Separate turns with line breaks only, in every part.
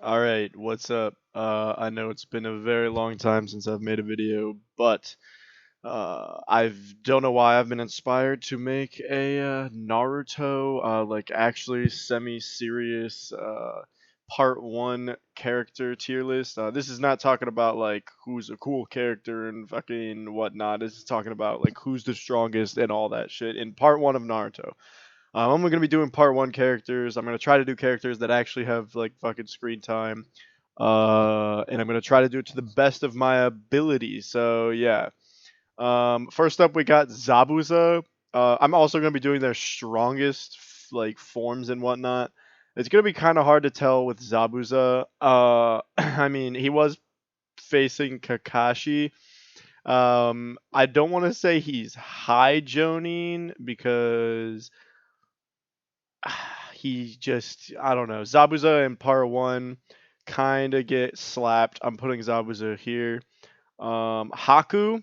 All right, what's up? I know it's been a very long time since I've made a video, but I don't know why I've been inspired to make a Naruto, like actually semi-serious part one character tier list. This is not talking about like who's a cool character and fucking whatnot. This is talking about like who's the strongest and all that shit in part one of Naruto. I'm only gonna be doing part one characters. I'm gonna try to do characters that actually have like fucking screen time. And I'm gonna try to do it to the best of my ability. So yeah. First up we got Zabuza. I'm also gonna be doing their strongest like forms and whatnot. It's gonna be kind of hard to tell with Zabuza. I mean he was facing Kakashi. I don't want to say he's high Jonin because he just I don't know. Zabuza in part one kind of get slapped. I'm putting Zabuza here. Haku,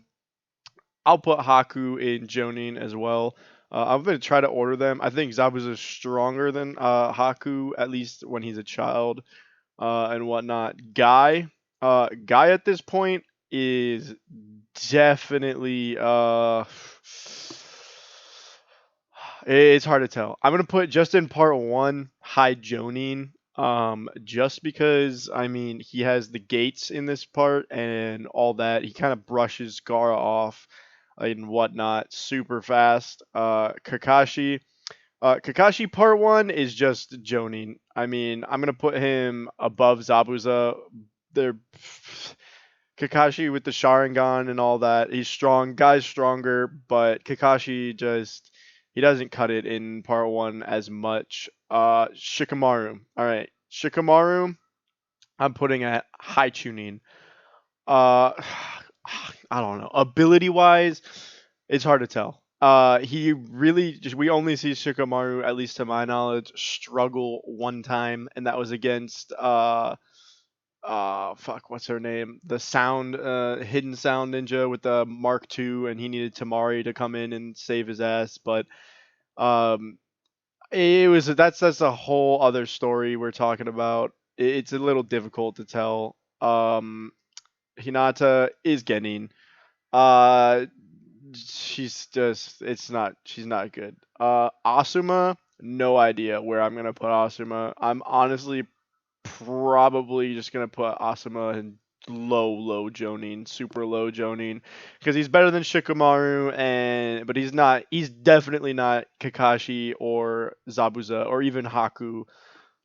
I'll put Haku in Jonin as well. I'm gonna try to order them. I think Zabuza is stronger than Haku, at least when he's a child and whatnot. Guy at this point is definitely it's hard to tell. I'm gonna put just in part one high Jonin. Just because I mean he has the gates in this part and all that. He kind of brushes Gara off and whatnot super fast. Kakashi part one is just Jonin. I mean, I'm gonna put him above Zabuza. They're Kakashi with the Sharingan and all that. He's strong. Guy's stronger, but Kakashi just he doesn't cut it in part one as much. Shikamaru. All right, Shikamaru. I'm putting at high tuning. Uh, I don't know. Ability wise, it's hard to tell. He really just we only see Shikamaru, at least to my knowledge, struggle one time, and that was against fuck, what's her name? The sound hidden sound ninja with the Mark II, and he needed Tamari to come in and save his ass. But um, it was that's a whole other story we're talking about. It's a little difficult to tell. Hinata is getting. Uh, she's just she's not good. Asuma, no idea where I'm gonna put Asuma. I'm honestly probably just gonna put Asuma in low Jonin, super low Jonin, because he's better than Shikamaru, and but he's definitely not Kakashi or Zabuza or even Haku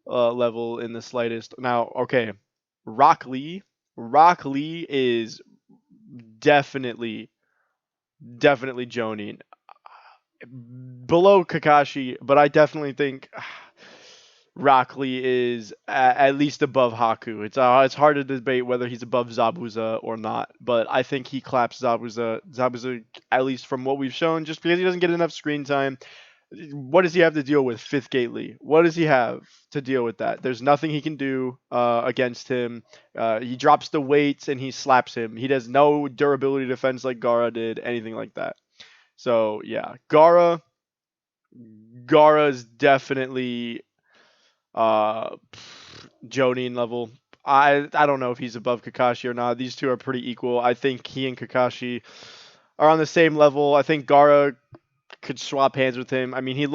level in the slightest. Now, okay, Rock Lee, Rock Lee is definitely definitely Jonin below Kakashi, but I definitely think Rock Lee is at least above Haku. It's hard to debate whether he's above Zabuza or not, but I think he claps Zabuza. Zabuza, at least from what we've shown, just because he doesn't get enough screen time. What does he have to deal with Fifth Gate Lee? What does he have to deal with that? There's nothing he can do against him. He drops the weights and he slaps him. He does no durability defense like Gara did, anything like that. So yeah, Gara's definitely Jonin level. I don't know if he's above Kakashi or not. These two are pretty equal. I think he and Kakashi are on the same level. I think Gara could swap hands with him. I mean, he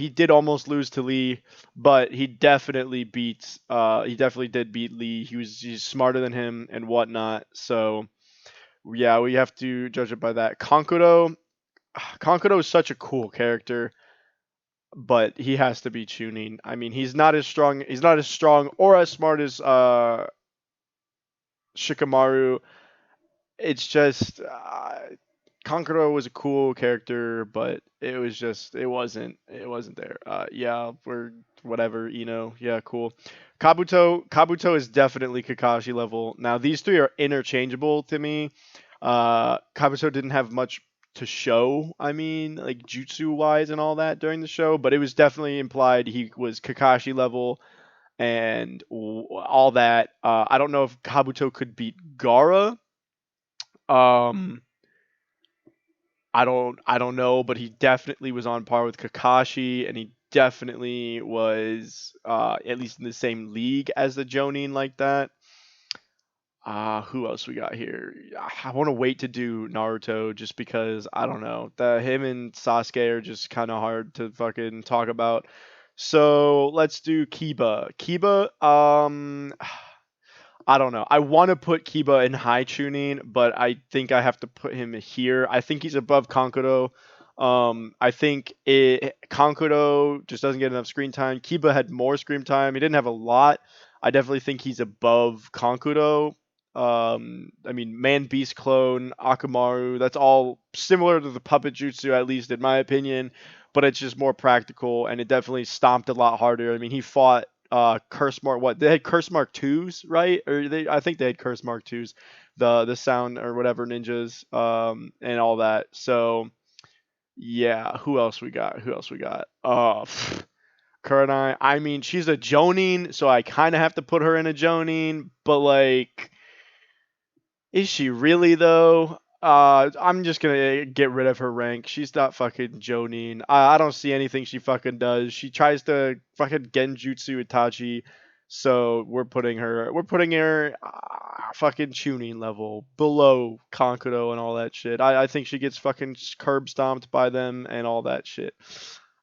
did almost lose to Lee, but he definitely did beat Lee. He's smarter than him and whatnot. So yeah, we have to judge it by that. Kankuro is such a cool character, but he has to be tuning. I mean, he's not as strong. He's not as strong or as smart as Shikamaru. It's just Kankuro was a cool character, but it wasn't there. Yeah, we're whatever. Yeah, cool. Kabuto is definitely Kakashi level. Now these three are interchangeable to me. Kabuto didn't have much to show. I mean, like jutsu wise and all that during the show, but it was definitely implied he was Kakashi level and all that. I don't know if Kabuto could beat Gara. Um, I don't know, but he definitely was on par with Kakashi, and he definitely was at least in the same league as the Jonin like that. Who else we got here? I want to wait to do Naruto just because I don't know. The him and Sasuke are just kind of hard to fucking talk about. So let's do Kiba. Kiba, I don't know. I want to put Kiba in high tuning, but I think I have to put him here. I think he's above Kankuro. I think Kankuro just doesn't get enough screen time. Kiba had more screen time. He didn't have a lot. I definitely think he's above Kankuro. I mean, Man Beast clone, Akamaru, that's all similar to the puppet jutsu, at least in my opinion, but it's just more practical and it definitely stomped a lot harder. I mean, he fought curse mark, what they had, curse mark twos, right? Or they, I think they had curse mark twos, the sound or whatever ninjas, and all that. So yeah, who else we got? Who else we got? Kurenai. I mean, she's a Jonin, so I kind of have to put her in a Jonin, but like, is she really though? I'm just gonna get rid of her rank. She's not fucking Jonin. I don't see anything she fucking does. She tries to fucking genjutsu Itachi, so we're putting her fucking tuning level below Kankuro and all that shit. I think she gets fucking curb stomped by them and all that shit.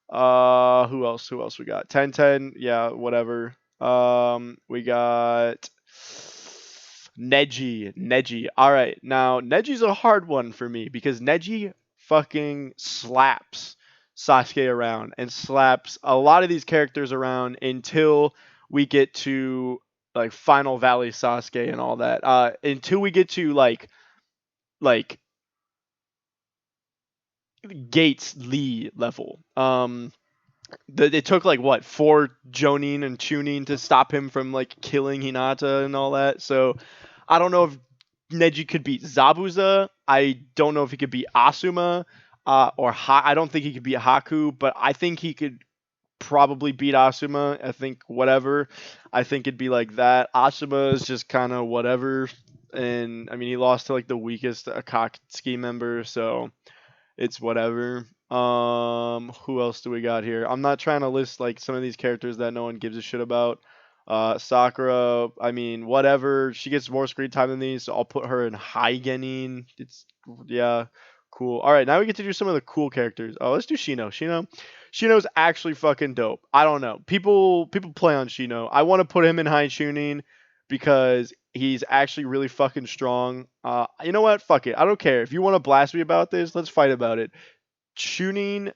Who else? Who else we got? 10-10. Yeah, whatever. We got Neji. Neji. All right. Now, Neji's a hard one for me because Neji fucking slaps Sasuke around and slaps a lot of these characters around until we get to like Final Valley Sasuke and all that. Until we get to like Gates Lee level. It took like what, four Jonin and Chunin to stop him from like killing Hinata and all that. So I don't know if Neji could beat Zabuza. I don't know if he could beat Asuma, I don't think he could beat Haku, but I think he could probably beat Asuma. I think whatever. I think it'd be like that. Asuma is just kind of whatever, and I mean he lost to like the weakest Akatsuki member, so it's whatever. Who else do we got here? I'm not trying to list like some of these characters that no one gives a shit about. Sakura, I mean, whatever. She gets more screen time than these, so I'll put her in high Genin. It's yeah, cool. All right, now we get to do some of the cool characters. Oh, let's do Shino. Shino's actually fucking dope. I don't know. People play on Shino. I want to put him in high tuning because he's actually really fucking strong. You know what? Fuck it. I don't care. If you want to blast me about this, let's fight about it. Tuning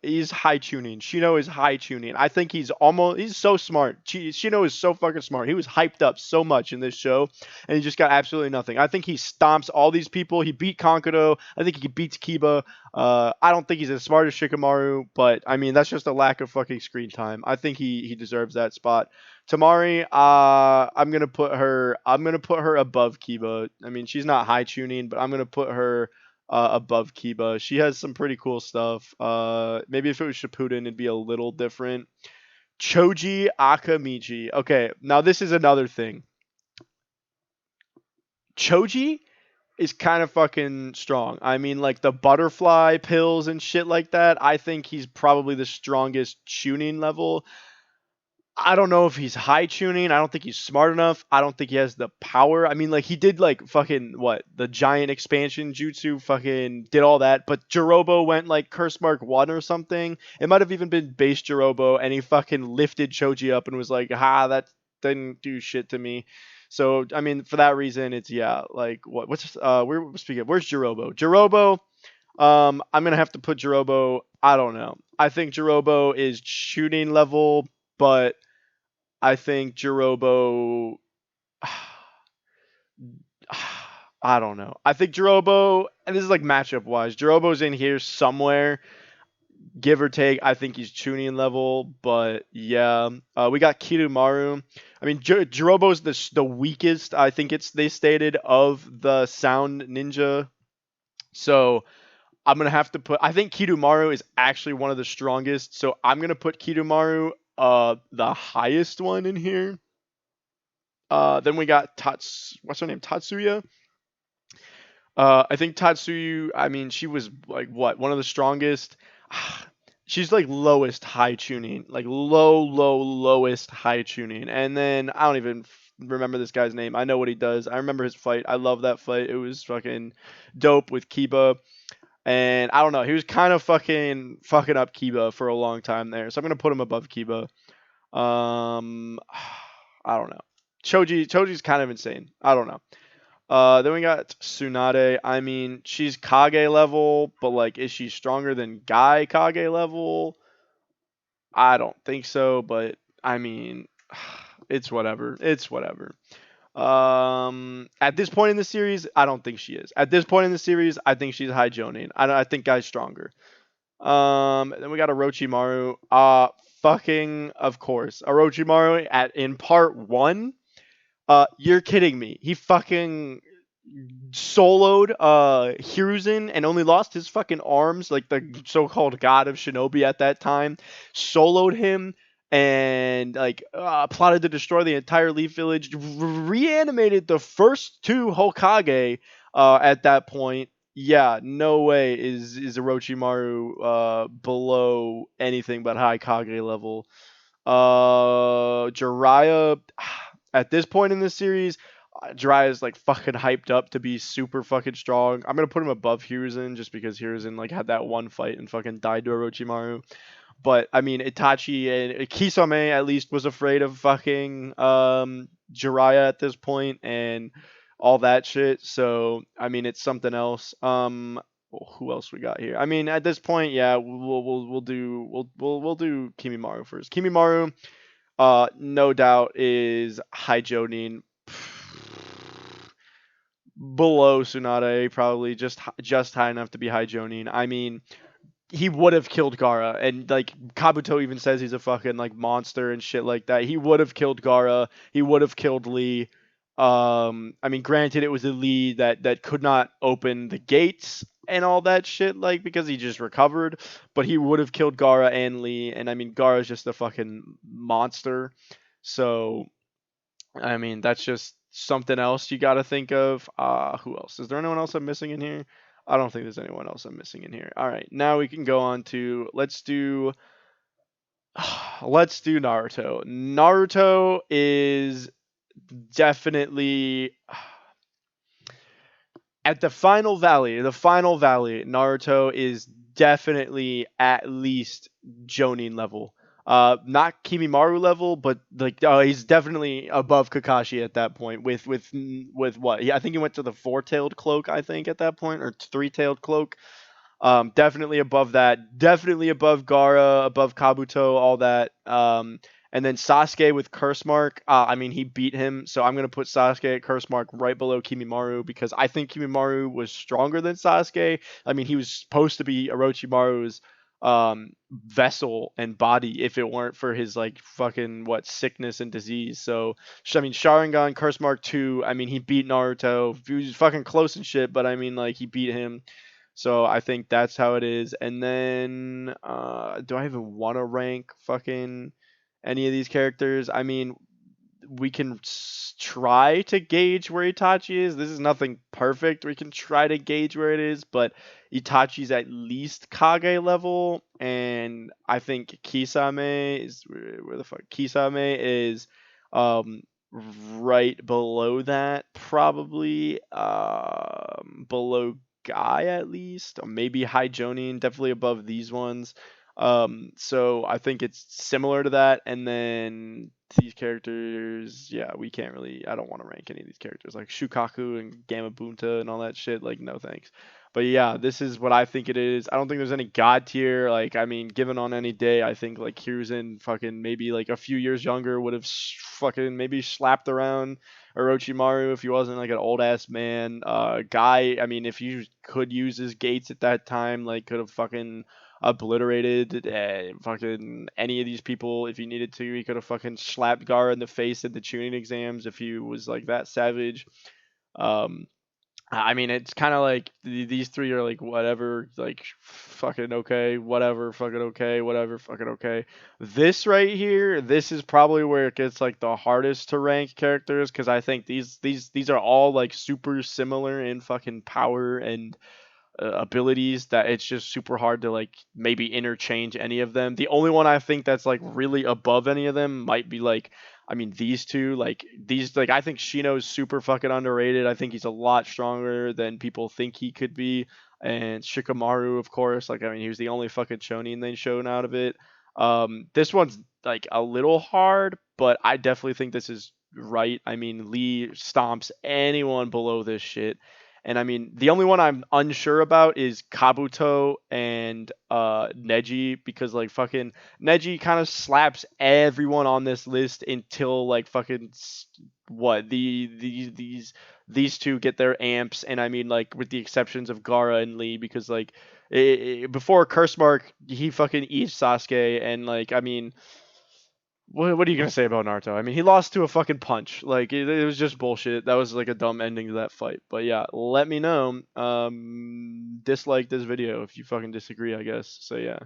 is high tuning. Shino is high tuning. I think he's so smart. Shino is so fucking smart. He was hyped up so much in this show and he just got absolutely nothing. I think he stomps all these people. He beat Kankuro. I think he beats Kiba. I don't think he's as smart as Shikamaru, but I mean that's just a lack of fucking screen time. I think he deserves that spot. Tamari, I'm gonna put her above Kiba. I mean she's not high tuning, but I'm gonna put her above Kiba. She has some pretty cool stuff. Maybe if it was Shippuden, it'd be a little different. Choji Akamichi. Okay, now this is another thing. Choji is kind of fucking strong. I mean, like the butterfly pills and shit like that. I think he's probably the strongest tuning level. I don't know if he's high tuning. I don't think he's smart enough. I don't think he has the power. I mean, like he did like fucking what, the giant expansion jutsu, fucking did all that. But Jirobo went like curse mark one or something. It might have even been base Jirobo, and he fucking lifted Choji up and was like, "Ha, that didn't do shit to me." So I mean, for that reason, it's yeah, like what's we're speaking. Where's Jirobo? Jirobo. I'm gonna have to put Jirobo. I don't know. I think Jirobo is shooting level, but I think Jirobo. I don't know. I think Jirobo, and this is like matchup wise, Jirobo's in here somewhere, give or take. I think he's tuning level, but yeah. We got Kirumaru. I mean, Jirobo's the weakest. I think it's they stated of the Sound Ninja. So I'm gonna have to put. I think Kirumaru is actually one of the strongest. So I'm gonna put Kirumaru the highest one in here. Then we got what's her name? Tatsuya. I think Tatsuyu. I mean, she was like what, one of the strongest. she's like lowest high tuning, like lowest high tuning. And then I don't even remember this guy's name. I know what he does. I remember his fight. I love that fight. It was fucking dope with Kiba. And I don't know, he was kind of fucking up Kiba for a long time there. So I'm gonna put him above Kiba. Um, I don't know. Choji's kind of insane. I don't know. Then we got Tsunade. I mean, she's Kage level, but like, is she stronger than Guy Kage level? I don't think so, but I mean, it's whatever. It's whatever. At this point in the series, I don't think she is. At this point in the series, I think she's high Jonin. I think Guy's stronger. Then we got Orochimaru. Fucking of course, Orochimaru at in part one. You're kidding me. He fucking soloed Hiruzen and only lost his fucking arms, like the so-called god of shinobi at that time. Soloed him and like plotted to destroy the entire Leaf Village. Reanimated the first two Hokage at that point. Yeah, no way is Orochimaru below anything but high Kage level. Jiraiya, at this point in the series, Jiraiya is like fucking hyped up to be super fucking strong. I'm gonna put him above Hiruzen just because Hiruzen like had that one fight and fucking died to Orochimaru. But I mean, Itachi and Kisame at least was afraid of fucking Jiraiya at this point and all that shit. So I mean, it's something else. Who else we got here? I mean, at this point, yeah, we'll do Kimimaru first. Kimimaru, no doubt is high Jonin, below Tsunade, probably just high enough to be high Jonin. I mean, he would have killed Gara, and like Kabuto even says he's a fucking like monster and shit like that. He would have killed Gara. He would have killed Lee. I mean, granted, it was a Lee that could not open the gates and all that shit, like because he just recovered. But he would have killed Gara and Lee, and I mean, Gara's just a fucking monster. So I mean, that's just something else you got to think of. Who else? Is there anyone else I'm missing in here? I don't think there's anyone else I'm missing in here. All right, now we can go on to let's do Naruto. Naruto is definitely at the final valley, Naruto is definitely at least Jonin level. Not Kimimaru level, but like he's definitely above Kakashi at that point. With what? I think he went to the four-tailed cloak. I think at that point, or three-tailed cloak. Definitely above that. Definitely above Gara, above Kabuto, all that. And then Sasuke with Curse Mark. I mean, he beat him, so I'm gonna put Sasuke at Curse Mark right below Kimimaru because I think Kimimaru was stronger than Sasuke. I mean, he was supposed to be Orochimaru's vessel and body if it weren't for his like fucking what sickness and disease. So I mean, Sharingan Curse Mark 2. I mean, he beat Naruto. He was fucking close and shit, but I mean, like he beat him. So I think that's how it is. And then, do I even want to rank fucking any of these characters? I mean, we can try to gauge where Itachi is. This is nothing perfect. We can try to gauge where it is, but Itachi's at least Kage level, and I think Kisame is where the fuck Kisame is, um, right below that, probably below Guy at least, or maybe High Jonin, definitely above these ones. So I think it's similar to that. And then these characters, yeah, we can't really. I don't want to rank any of these characters like Shukaku and Gamma Bunta and all that shit. Like, no thanks. But yeah, this is what I think it is. I don't think there's any god tier. Like, I mean, given on any day, I think like Hiruzen, fucking maybe like a few years younger, would have fucking maybe slapped around Orochimaru if he wasn't like an old ass man. Guy, I mean, if you could use his gates at that time, like could have fucking obliterated fucking any of these people if he needed to. He could have fucking slapped Gara in the face at the tuning exams if he was like that savage. Um, I mean, it's kind of like these three are like whatever, like fucking okay, whatever, fucking okay, whatever, fucking okay. This right here, this is probably where it gets like the hardest to rank characters because I think these are all like super similar in fucking power and abilities that it's just super hard to like maybe interchange any of them. The only one I think that's like really above any of them might be like, I mean, these two, like these, like I think Shino's super fucking underrated. I think he's a lot stronger than people think he could be. And Shikamaru, of course, like I mean, he was the only fucking Shonin they shown out of it. This one's like a little hard, but I definitely think this is right. I mean, Lee stomps anyone below this shit. And I mean, the only one I'm unsure about is Kabuto and Neji, because like fucking Neji kind of slaps everyone on this list until like fucking what these two get their amps. And I mean, like, with the exceptions of Gara and Lee, because like before Curse Mark he fucking eats Sasuke. And like I mean, what are you gonna say about Naruto? I mean, he lost to a fucking punch. Like it was just bullshit. That was like a dumb ending to that fight. But yeah, let me know. Dislike this video if you fucking disagree, I guess. So yeah.